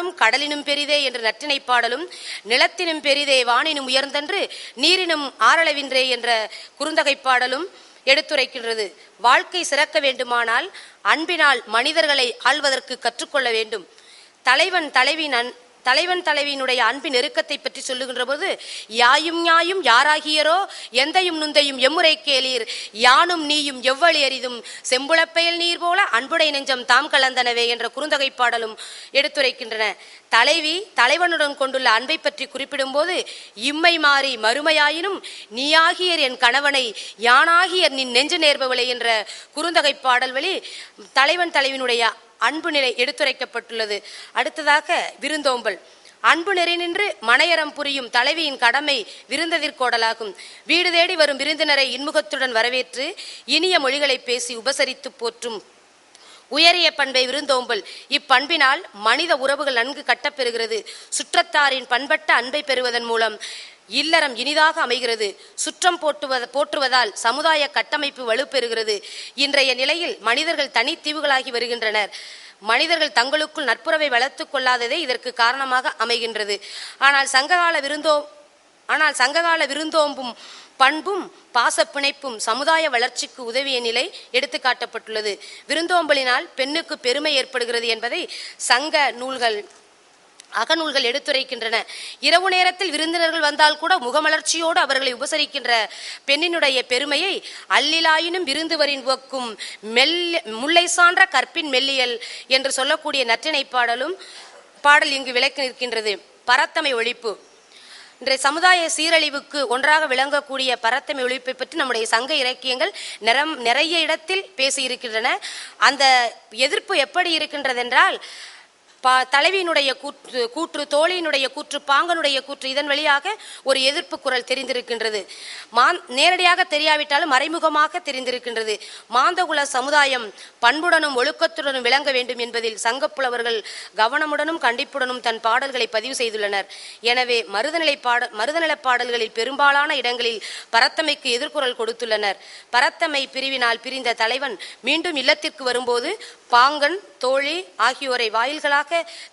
வானம் கடலினும் பெரிதே என்ற நற்றிணை பாடலும், நிலத்தினும் பெரிதே வானினும் உயர்ந்தன்று நீரினும் ஆரளவின்றே என்ற குறுந்தகை பாடலும் எடுத்துரைக்கின்றது. வாழ்க்கை சிறக்க வேண்டுமானால் அன்பினால் மனிதர்களை ஆள்வதற்கு கற்றுக்கொள்ள வேண்டும். தலைவன் தலைவியினுடைய அன்பின் நெருக்கத்தை பற்றி சொல்லுகின்ற போது, யாயும் ஞாயும் யாராகியரோ எந்தையும் நுந்தையும் எம்முறை கேளீர், யானும் நீயும் எவ்வளி அரிதும் செம்புளப்பெயல் நீர் போல அன்புடை நெஞ்சம் தாம் கலந்தனவே என்ற குறுந்தகை பாடலும் எடுத்துரைக்கின்றன. தலைவி தலைவனுடன் கொண்டுள்ள அன்பை பற்றி குறிப்பிடும் போது, இம்மை மாறி மறுமையாயினும் நீயாகியர் என் கணவனை யானாகியர் நின் நெஞ்சு நேர்பவளை என்ற குறுந்தகை பாடல் வழி தலைவன் தலைவினுடைய அன்பு நிலை எடுத்துரைக்கப்பட்டுள்ளது. அடுத்ததாக விருந்தோம்பல். அன்பு நெறி நின்று மனையறம் புரியும் தலைவியின் கடமை விருந்ததிர்கோடலாகும். வீடு தேடி வரும் விருந்தினரை இன்முகத்துடன் வரவேற்று இனிய மொழிகளை பேசி உபசரித்து போற்றும் உயரிய பண்பை விருந்தோம்பல். இப்பண்பினால் மனித உறவுகள் நன்கு கட்டப்பெறுகிறது. சுற்றத்தாரின் பண்பட்ட அன்பை பெறுவதன் மூலம் இல்லறம் இனிதாக அமைகிறது. சுற்றம் போற்றுவதால் சமுதாய கட்டமைப்பு வலுப்பெறுகிறது. இன்றைய நிலையில் மனிதர்கள் தனித்தீவுகளாகி வருகின்றனர். மனிதர்கள் தங்களுக்குள் நட்புறவை வளர்த்து கொள்ளாததே இதற்கு காரணமாக அமைகின்றது. ஆனால் சங்ககால விருந்தோம்பும் பண்பும் பாசப்பிணைப்பும் சமுதாய வளர்ச்சிக்கு உதவிய நிலை எடுத்து காட்டப்பட்டுள்ளது. விருந்தோம்பலினால் பெண்ணுக்கு பெருமை ஏற்படுகிறது என்பதை சங்க நூல்கள் அகநூல்கள் எடுத்துரைக்கின்றன. இரவு நேரத்தில் விருந்தினர்கள் வந்தால் கூட முகமலர்ச்சியோடு அவர்களை உபசரிக்கின்ற பெண்ணினுடைய பெருமையை அல்லிலாயினும் விருந்துவரின் உவக்கும் முல்லை சான்ற கற்பின் மெல்லியல் என்று சொல்லக்கூடிய நற்றிணை பாடல் இங்கு விளக்கி நிற்கின்றது. பரத்தமை ஒழிப்பு. இன்றைய சமுதாய சீரழிவுக்கு ஒன்றாக விளங்கக்கூடிய பரத்தமை ஒழிப்பை பற்றி நம்முடைய சங்க இலக்கியங்கள் நிறைய இடத்தில் பேசியிருக்கின்றன. அந்த எதிர்ப்பு எப்படி இருக்கின்றதென்றால், தலைவியினுடைய கூற்று, தோழியினுடைய கூற்று, பாங்கனுடைய கூற்று, இதன் வழியாக ஒரு எதிர்ப்பு குரல் தெரிந்திருக்கின்றது. நேரடியாக தெரியாவிட்டாலும் மறைமுகமாக தெரிந்திருக்கின்றது. மாந்தகுல சமுதாயம் பண்புடனும் ஒழுக்கத்துடனும் விளங்க வேண்டும் என்பதில் சங்கப்புலவர்கள் கவனமுடனும் கண்டிப்புடனும் தன் பாடல்களை பதிவு செய்துள்ளனர். எனவே மருதநிலை பாடல்களில் பெரும்பாலான இடங்களில் பரத்தமைக்கு எதிர்குரல் கொடுத்துள்ளனர். பரத்தமை பிரிவினால் பிரிந்த தலைவன் மீண்டும் இல்லத்திற்கு வரும்போது பாங்கன், தோழி ஆகியோரை வாயில்களாக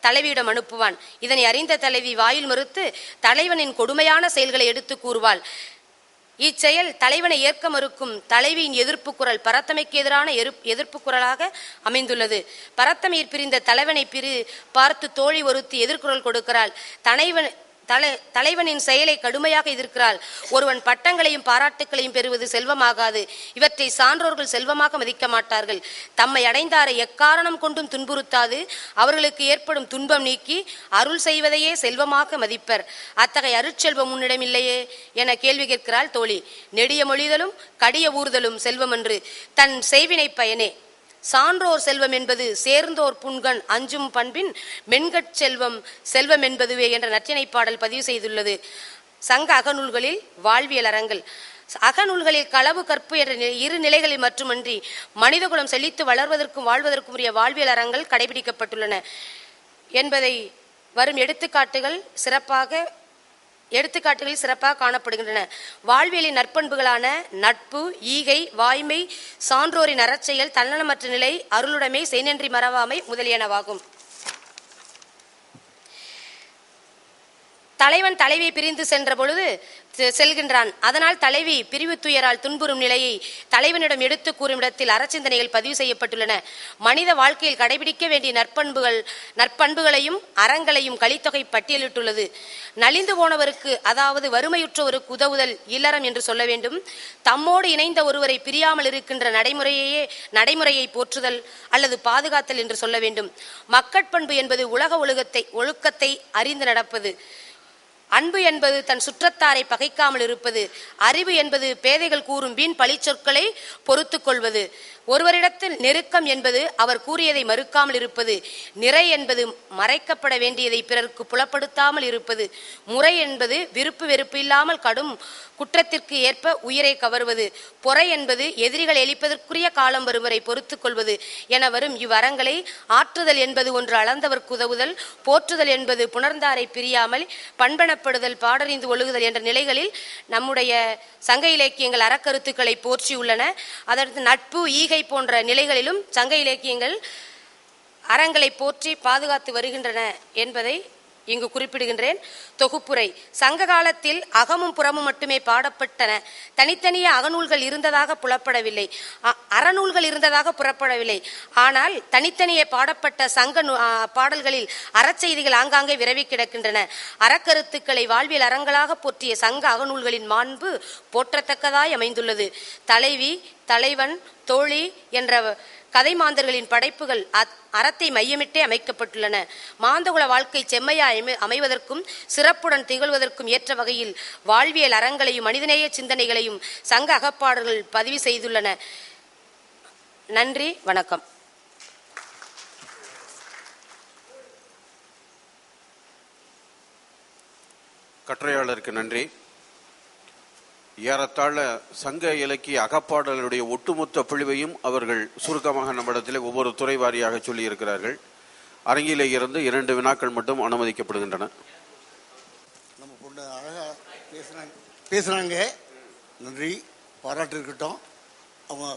தலைவியிடம் அனுப்புவான். இதனை அறிந்த தலைவி வாயில் மறுத்து தலைவனின் கொடுமையான செயல்களை எடுத்து கூறுவாள். இச்செயல் தலைவனை ஏற்க மறுக்கும் தலைவியின் எதிர்ப்பு குரல் பரத்தமைக்கு எதிரான எதிர்ப்பு குரலாக அமைந்துள்ளது. பரத்தமையில் பிரிந்த தலைவனை பார்த்து தோழி ஒருத்தி எதிர்குரல் கொடுக்கிறாள். தலைவனின் செயலை கடுமையாக எதிர்க்கிறாள். ஒருவன் பட்டங்களையும் பாராட்டுகளையும் பெறுவது செல்வமாகாது. இவற்றை சான்றோர்கள் செல்வமாக மதிக்க மாட்டார்கள். தம்மை அடைந்தாரை எக்காரணம் கொண்டும் துன்புறுத்தாது அவர்களுக்கு ஏற்படும் துன்பம் நீக்கி அருள் செய்வதையே செல்வமாக மதிப்பர். அத்தகைய அருட்செல்வம் உன்னிடமில்லையே என கேள்வி கேட்கிறாள் தோழி. நெடிய மொழிதலும் கடிய ஊர்தலும் செல்வம் என்று தன் செய்வினை பயனே. சான்றோர் செல்வம் என்பது சேர்ந்தோர் புண்கண் அஞ்சும் பண்பின் மென்கட் செல்வம் என்பதுவே என்ற நற்றிணை பாடல் பதிவு செய்துள்ளது. சங்க அகநூல்களில் வாழ்வியல் அறங்கள். அகநூல்களில் களவு கற்பு என்ற இரு நிலைகளில் மட்டுமன்றி மனிதகுலம் செழித்து வளர்வதற்கும் வாழ்வதற்கும் உரிய வாழ்வியல் அறங்கள் கடைபிடிக்கப்பட்டுள்ளன என்பதை வரும் எடுத்துக்காட்டுகளில் சிறப்பாக காணப்படுகின்றன. வாழ்வியலின் நற்பண்புகளான நட்பு, ஈகை, வாய்மை, சான்றோரின் அறச்செயல், தன்னலமற்ற நிலை, அருளுடைமை, செய்நன்றி மறவாமை முதலியனவாகும். தலைவன் தலைவியை பிரிந்து செல்கின்றான். அதனால் தலைவி பிரிவு துயரால் துன்புறும் நிலையை தலைவனிடம் எடுத்து கூறும் இடத்தில் அறச்சிந்தனைகள் பதிவு செய்யப்பட்டுள்ளன. மனித வாழ்க்கையில் கடைபிடிக்க வேண்டிய நற்பண்புகளையும் அறங்களையும் கலித்தொகை பட்டியலிட்டுள்ளது. நலிந்து போனவருக்கு, அதாவது வறுமையுற்றவருக்கு உதவுதல் இல்லறம் என்று சொல்ல வேண்டும். தம்மோடு இணைந்த ஒருவரை பிரியாமல் இருக்கின்ற நடைமுறையை போற்றுதல் அல்லது பாதுகாத்தல் என்று சொல்ல வேண்டும். மக்கட்பண்பு என்பது உலக ஒழுக்கத்தை அறிந்து நடப்பது. அன்பு என்பது தன் சுற்றத்தாரை பகைக்காமல் இருப்பது. அறிவு என்பது பேதைகள் கூறும் வீண் பழிச்சொற்களை பொறுத்து கொள்வது. ஒருவரிடத்தில் நெருக்கம் என்பது அவர் கூறியதை மறுக்காமல் இருப்பது. நிறை என்பது மறைக்கப்பட வேண்டியதை பிறருக்கு புலப்படுத்தாமல் இருப்பது. முறை என்பது விருப்பு வெறுப்பு இல்லாமல் கடும் குற்றத்திற்கு ஏற்ப உயிரை கவர்வது. பொறை என்பது எதிரிகள் எழிப்பதற்குரிய காலம் வரும் வரை பொறுத்து கொள்வது என வரும் இவ்வரங்களை ஆற்றுதல் என்பது ஒன்று அளந்தவர்க்கு உதவுதல், போற்றுதல் என்பது புணர்ந்தாரை பிரியாமல் பண்பெனப்படுதல், பாடறிந்து ஒழுகுதல் என்ற நிலைகளில் நம்முடைய சங்க இலக்கியங்கள் அறக்கருத்துக்களை போற்றியுள்ளன. அதற்கு நட்பு, ஈகை போன்ற நிலைகளிலும் சங்க இலக்கியங்கள் அறங்களை போற்றி பாதுகாத்து வருகின்றன என்பதை இங்கு குறிப்பிடுகின்றேன். தொகுப்புரை. சங்க காலத்தில் அகமும் புறமும் மட்டுமே பாடப்பட்டன. தனித்தனியே அகநூல்கள் இருந்ததாக புலப்படவில்லை, அறநூல்கள் இருந்ததாக புறப்படவில்லை. ஆனால் தனித்தனியே பாடப்பட்ட சங்க பாடல்களில் அறச்செய்திகள் ஆங்காங்கே விரவி கிடக்கின்றன. அறக்கருத்துக்களை வாழ்வியல் அறங்களாக போற்றிய சங்க அகநூல்களின் மாண்பு போற்றத்தக்கதாய் அமைந்துள்ளது. தலைவி, தலைவன், தோழி என்ற கதை மாந்தர்களின் படைப்புகள் அறத்தை மையமிட்டே அமைக்கப்பட்டுள்ளன. மாந்தகுல வாழ்க்கை செம்மையாய் அமைவதற்கும் சிறப்புடன் திகழ்வதற்கும் ஏற்ற வகையில் வாழ்வியல் அறங்களையும் மனிதநேய சிந்தனைகளையும் சங்க அகப்பாடல்கள் பதிவு செய்துள்ளன. நன்றி, வணக்கம். கட்டுரையாளருக்கு நன்றி. ஏறத்தாழ சங்க இலக்கிய அகப்பாடலுடைய ஒட்டுமொத்த பிழிவையும் அவர்கள் சுருக்கமாக நம்மிடத்தில் ஒவ்வொரு துறை வாரியாக சொல்லி இருக்கிறார்கள். அரங்கிலே இருந்து 2 வினாக்கள் மட்டும் அனுமதிக்கப்படுகின்றன. நம்ம பொண்ணு அழகா பேசுறாங்க. நன்றி, பாராட்டு இருக்கட்டும். அவங்க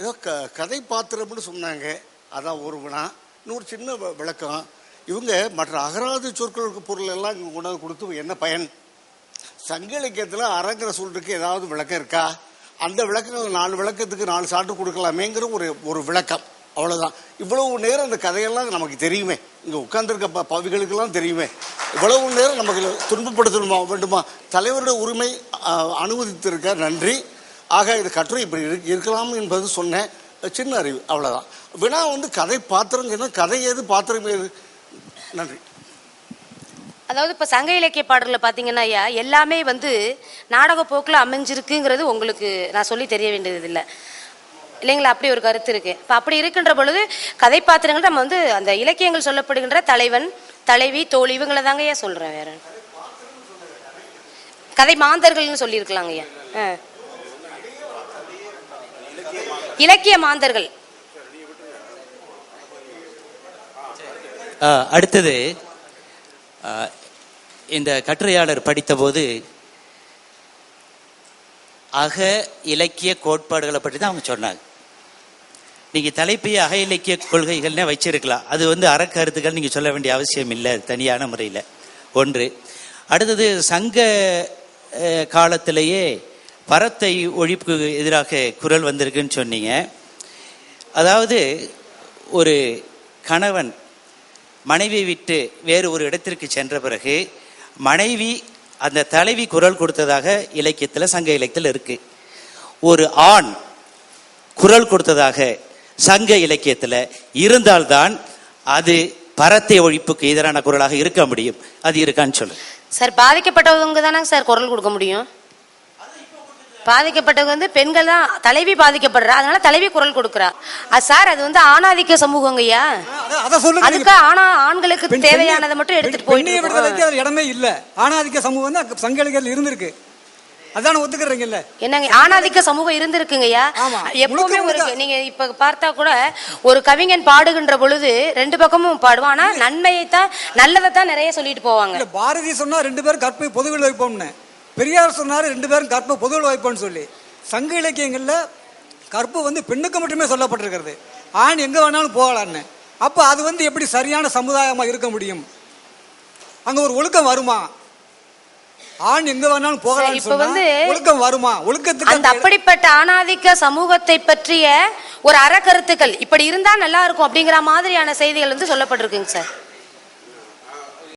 ஏதோ கதை பாத்திரம்னு சொன்னாங்க, அதான் ஒரு வினா. இன்னொரு சின்ன விளக்கம். இவங்க மற்ற அகராதி சொற்களுக்கு பொருள் எல்லாம் இங்கே கொண்டாந்து கொடுத்து என்ன பயன்? சங்க இலக்கியத்தில் அறங்கிற சொல்றதுக்கு ஏதாவது விளக்கம் இருக்கா? அந்த விளக்கங்கள் 4 விளக்கத்துக்கு 4 சான்று கொடுக்கலாமேங்கிற ஒரு விளக்கம், அவ்வளவுதான். இவ்வளவு நேரம் அந்த கதையெல்லாம் நமக்கு தெரியுமே, இங்க உட்கார்ந்துருக்க பவிகளுக்கெல்லாம் தெரியுமே. இவ்வளவு நேரம் நமக்கு துன்பப்படுத்தணுமா வேண்டுமா? தலைவருடைய உரிமை அனுமதித்திருக்க நன்றி. ஆக இது கட்டுரை இப்படி இருக்கலாம் என்பது சொன்னேன், சின்ன அறிவு, அவ்வளவுதான். வினா கதை பாத்திரம், கதை ஏது பாத்திரம் ஏது? நன்றி. அதாவது இப்போ சங்க இலக்கிய பாடல்களை பார்த்தீங்கன்னா ஐயா, எல்லாமே நாடக போக்கில் அமைஞ்சிருக்குங்கிறது உங்களுக்கு நான் சொல்லி தெரிய வேண்டியது இல்லை இல்லைங்களா? அப்படி ஒரு கருத்து இருக்கு. இப்போ அப்படி இருக்கின்ற பொழுது கதை பாத்திரங்கள் நம்ம அந்த இலக்கியங்கள் சொல்லப்படுகின்ற தலைவன், தலைவி, தோழி இவங்களை தாங்க ஐயா சொல்றேன். வேற கதை மாந்தர்கள்னு சொல்லியிருக்கலாங்க ஐயா. இலக்கிய மாந்தர்கள். அடுத்தது, இந்த கட்டுரையாளர் படித்தபோது அக இலக்கிய கோட்பாடுகளை பற்றி தான் அவங்க சொன்னாங்க. நீங்க தலைப்பையே அக இலக்கிய கொள்கைகள்னே வச்சிருக்கலாம். அது அறக்கருத்துக்கள் நீங்க சொல்ல வேண்டிய அவசியம் இல்லை தனியான முறையில். ஒன்று. அடுத்தது, சங்க காலத்திலேயே பரத்தை ஒழிப்புக்கு எதிராக குரல் வந்திருக்குன்னு சொன்னீங்க. அதாவது ஒரு கணவன் மனைவியை விட்டு வேறு ஒரு இடத்திற்கு சென்ற பிறகு மனைவி அந்த தலைவி குரல் கொடுத்ததாக இலக்கியத்தில், சங்க இலக்கியத்தில் இருக்கு. ஒரு ஆண் குரல் கொடுத்ததாக சங்க இலக்கியத்தில் இருந்தால்தான் அது பரத்தை ஒழிப்புக்கு எதிரான குரலாக இருக்க முடியும். அது இருக்கான்னு சொல்லு சார். பாதிக்கப்பட்டவங்க தானே சார் குரல் கொடுக்க முடியும். பாதிக்கப்பட்டவங்க பெண்கள் தான். தலைவி பாதிக்கப்படுறா, அதனால தலைவி குரல் கொடுக்குறா. சார் அது ஆணாதிக்க சமூகங்கய்யா. அதுக்கு ஆண்களுக்கு தேவையானதை மட்டும் எடுத்துட்டு போயிட்டு இடமே இல்ல. ஆணாதிக்க சமூகம் தான் சங்க இலக்கியத்தில் இருந்திருக்கு. அதான ஒத்துக்கிறீங்கல்ல? என்னங்க, ஆணாதிக்க சமூகம் இருந்திருக்குங்கய்யா. எப்பவுமே நீங்க இப்ப பார்த்தா கூட ஒரு கவிஞன் பாடுகின்ற பொழுது 2 பக்கமும் பாடுவான். ஆனா நன்மையைத்தான், நல்லதைத்தான் நிறைய சொல்லிட்டு போவாங்க. பாரதி சொன்னா 2 பேரும் கற்பை பொதுவில் வைப்போம்னு, பெரியார் சொன்னாரு 2 பேரும் கற்பை பொதுவில் வைப்போம்னு சொல்லி. சங்க இலக்கியங்கள்ல கற்பு பெண்ணுக்கு மட்டுமே சொல்லப்பட்டிருக்கிறது. ஆண் எங்க வேணாலும் போகலான்னு. அப்ப அது எப்படி சரியான சமுதாயமா இருக்க முடியும்? அங்க ஒரு ஒழுக்கம் வருமா? ஆண் எங்க வேணாலும் போகலாம், ஒழுக்கம் வருமா? ஒழுக்கத்துக்கு அந்த அப்படிப்பட்ட ஆணாதிக்க சமூகத்தை பற்றிய ஒரு அறக்கருத்துக்கள் இப்படி இருந்தா நல்லா இருக்கும் அப்படிங்கிற மாதிரியான செய்திகள் சொல்லப்பட்டிருக்குங்க சார்.